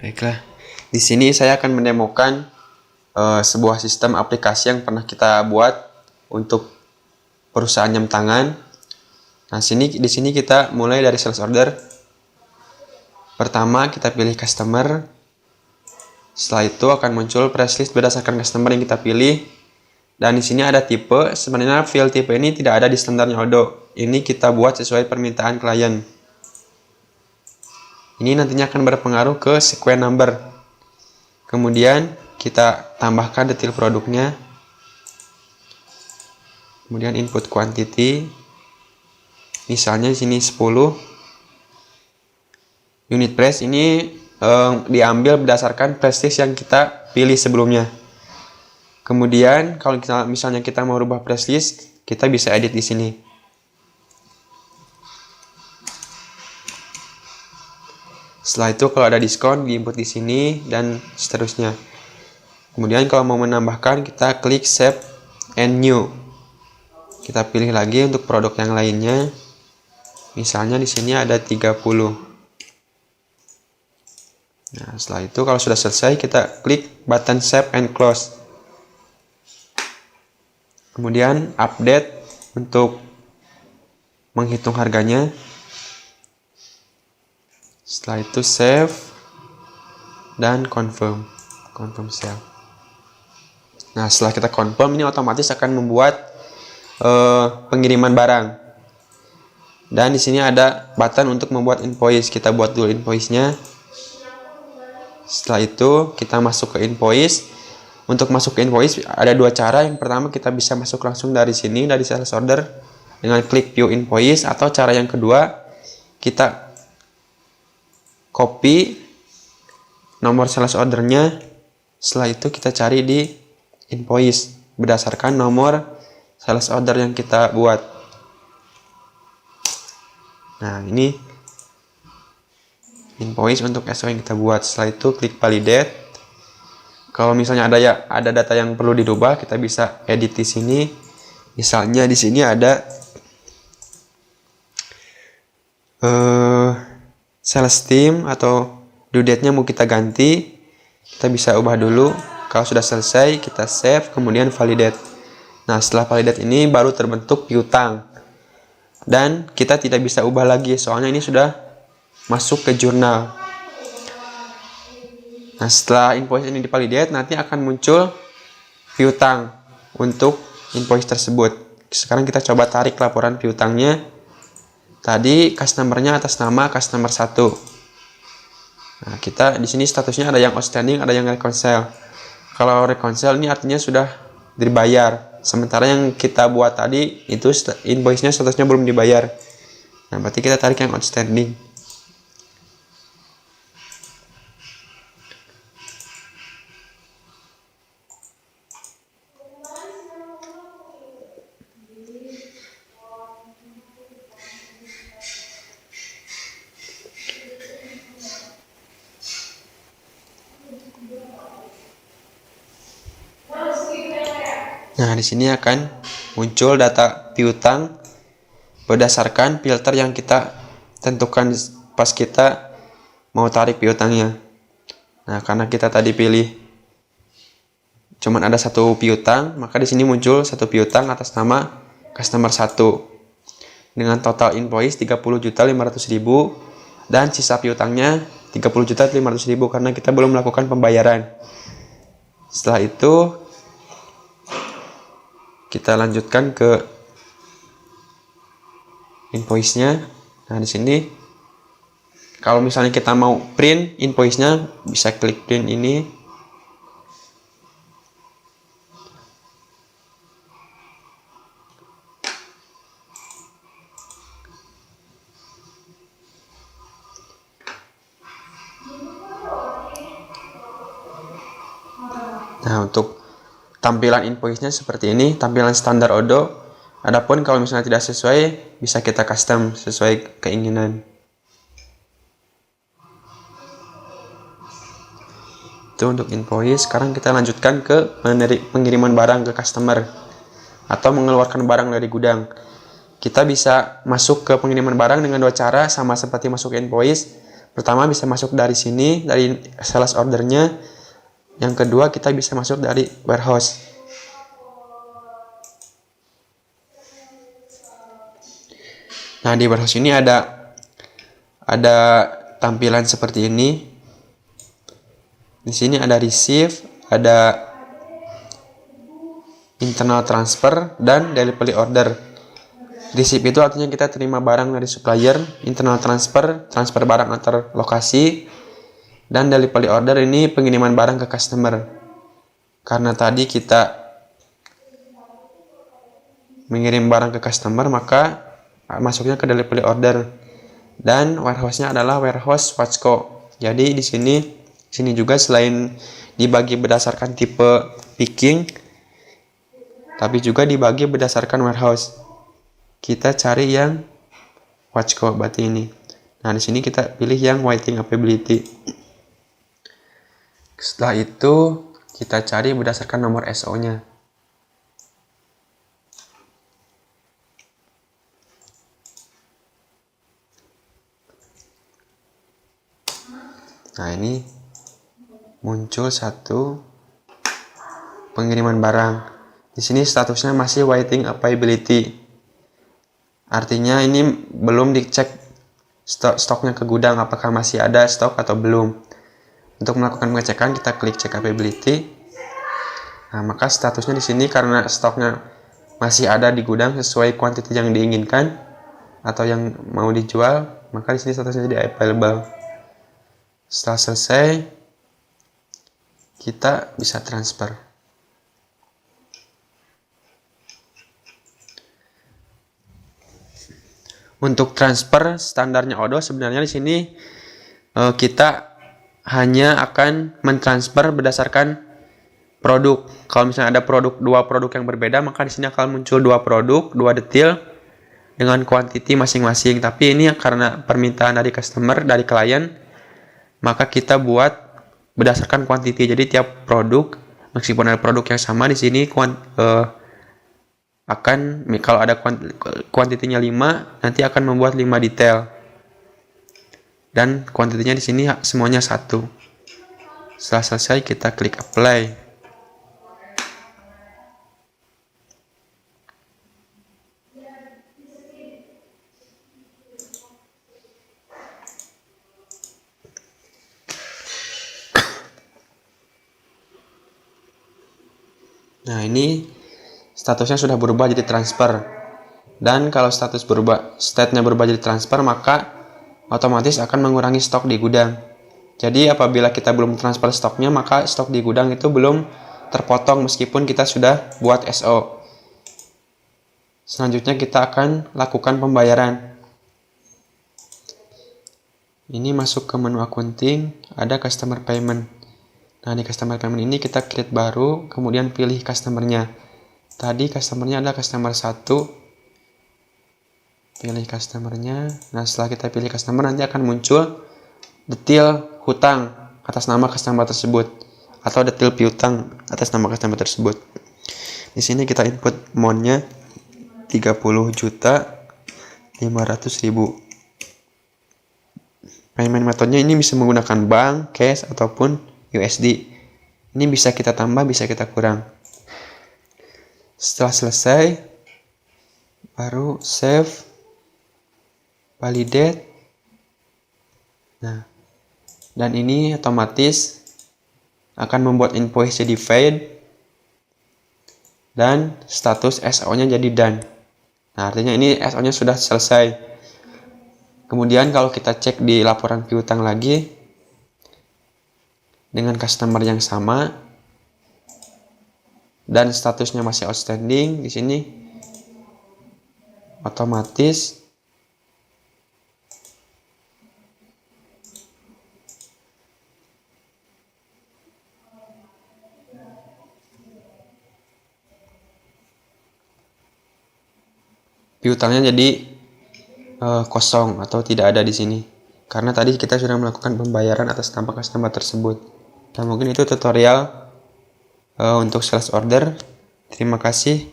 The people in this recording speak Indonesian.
Baiklah, di sini saya akan mendemokan sebuah sistem aplikasi yang pernah kita buat untuk perusahaan jam tangan. Nah, di sini kita mulai dari sales order. Pertama, kita pilih customer. Setelah itu akan muncul price list berdasarkan customer yang kita pilih. Dan di sini ada tipe. Sebenarnya file tipe ini tidak ada di standarnya Odoo. Ini kita buat sesuai permintaan klien. Ini nantinya akan berpengaruh ke sequence number. Kemudian kita tambahkan detail produknya. Kemudian input quantity. Misalnya di sini 10. Unit price ini diambil berdasarkan price list yang kita pilih sebelumnya. Kemudian kalau misalnya kita mau rubah price list, kita bisa edit di sini. Setelah itu kalau ada diskon diinput di sini dan seterusnya. Kemudian kalau mau menambahkan, kita klik save and new. Kita pilih lagi untuk produk yang lainnya. Misalnya di sini ada 30. Nah, setelah itu kalau sudah selesai, kita klik button save and close. Kemudian update untuk menghitung harganya. Setelah itu save dan confirm sale. Nah, setelah kita confirm, ini otomatis akan membuat pengiriman barang. Dan di sini ada button untuk membuat invoice. Kita buat dulu invoice-nya. Setelah itu kita masuk ke invoice. Untuk masuk ke invoice ada dua cara. Yang pertama, kita bisa masuk langsung dari sini, dari sales order dengan klik view invoice, atau cara yang kedua, kita copy nomor sales ordernya. Setelah itu kita cari di invoice berdasarkan nomor sales order yang kita buat. Nah, ini invoice untuk SO yang kita buat. Setelah itu klik validate. Kalau misalnya ada data yang perlu dirubah, kita bisa edit di sini. Misalnya di sini ada sales team atau due date-nya mau kita ganti. Kita bisa ubah dulu. Kalau sudah selesai, kita save, kemudian validate. Nah, setelah validate ini baru terbentuk piutang. Dan kita tidak bisa ubah lagi, soalnya ini sudah masuk ke jurnal. Nah, setelah invoice ini divalidate, nanti akan muncul piutang untuk invoice tersebut. Sekarang kita coba tarik laporan piutangnya. Tadi customer-nya atas nama customer 1. Nah, kita di sini statusnya ada yang outstanding, ada yang reconcile. Kalau reconcile ini artinya sudah dibayar. Sementara yang kita buat tadi itu invoice-nya statusnya belum dibayar. Nah, berarti kita tarik yang outstanding. Nah, di sini akan muncul data piutang berdasarkan filter yang kita tentukan pas kita mau tarik piutangnya. Nah, karena kita tadi pilih cuman ada satu piutang, maka di sini muncul satu piutang atas nama customer 1 dengan total invoice 30.500.000 dan sisa piutangnya 30.500.000 karena kita belum melakukan pembayaran. Setelah itu kita lanjutkan ke invoice-nya. Nah, di sini kalau misalnya kita mau print invoice-nya, bisa klik print ini. Nah, untuk tampilan invoice-nya seperti ini, tampilan standar Odoo. Adapun kalau misalnya tidak sesuai, bisa kita custom sesuai keinginan. Itu untuk invoice. Sekarang kita lanjutkan ke pengiriman barang ke customer atau mengeluarkan barang dari gudang. Kita bisa masuk ke pengiriman barang dengan dua cara, sama seperti masuk ke invoice. Pertama bisa masuk dari sini, dari sales ordernya. Yang kedua kita bisa masuk dari warehouse. Nah, di warehouse ini ada tampilan seperti ini. Di sini ada receive, ada internal transfer, dan delivery order. Receive itu artinya kita terima barang dari supplier, internal transfer barang antar lokasi, dan delivery order ini pengiriman barang ke customer. Karena tadi kita mengirim barang ke customer, maka masuknya ke delivery order. Dan warehouse-nya adalah warehouse Watchco. Jadi di sini juga selain dibagi berdasarkan tipe picking, tapi juga dibagi berdasarkan warehouse. Kita cari yang Watchco berarti ini. Nah, di sini kita pilih yang waiting availability. Setelah itu kita cari berdasarkan nomor SO-nya. Nah, ini muncul satu pengiriman barang. Di sini statusnya masih waiting availability. Artinya ini belum dicek stoknya ke gudang apakah masih ada stok atau belum. Untuk melakukan pengecekan kita klik check availability. Nah, maka statusnya di sini karena stoknya masih ada di gudang sesuai kuantiti yang diinginkan atau yang mau dijual, maka di sini statusnya jadi available. Setelah selesai, kita bisa transfer. Untuk transfer standarnya Odoo sebenarnya di sini kita hanya akan mentransfer berdasarkan produk. Kalau misalnya ada dua produk yang berbeda, maka di sini akan muncul dua produk, dua detail dengan kuantiti masing-masing. Tapi ini karena permintaan dari customer, dari klien, maka kita buat berdasarkan kuantiti. Jadi tiap produk, meskipun ada produk yang sama, di sini akan kalau ada kuantitinya 5, nanti akan membuat 5 detail. Dan kuantitinya di sini semuanya 1. Setelah selesai kita klik apply. Nah, ini statusnya sudah berubah jadi transfer. Dan kalau state-nya berubah jadi transfer, maka otomatis akan mengurangi stok di gudang. Jadi apabila kita belum transfer stoknya, maka stok di gudang itu belum terpotong meskipun kita sudah buat SO. Selanjutnya kita akan lakukan pembayaran. Ini masuk ke menu accounting, ada customer payment. Nah, di customer payment ini kita create baru, kemudian pilih customernya. Tadi customernya adalah customer 1. Pilih customernya. Nah, setelah kita pilih customer, nanti akan muncul detail hutang atas nama customer tersebut atau detail piutang atas nama customer tersebut. Di sini kita input amount-nya 30.500.000. Payment metodenya ini bisa menggunakan bank, cash, ataupun USD. Ini bisa kita tambah, bisa kita kurang. Setelah selesai, baru save, validate. Nah, dan ini otomatis akan membuat invoice jadi paid dan status SO-nya jadi done. Nah, artinya ini SO-nya sudah selesai. Kemudian kalau kita cek di laporan piutang lagi dengan customer yang sama dan statusnya masih outstanding, di sini otomatis piutangnya jadi kosong atau tidak ada di sini. Karena tadi kita sudah melakukan pembayaran atas nama customer tersebut. Dan mungkin itu tutorial untuk sales order. Terima kasih.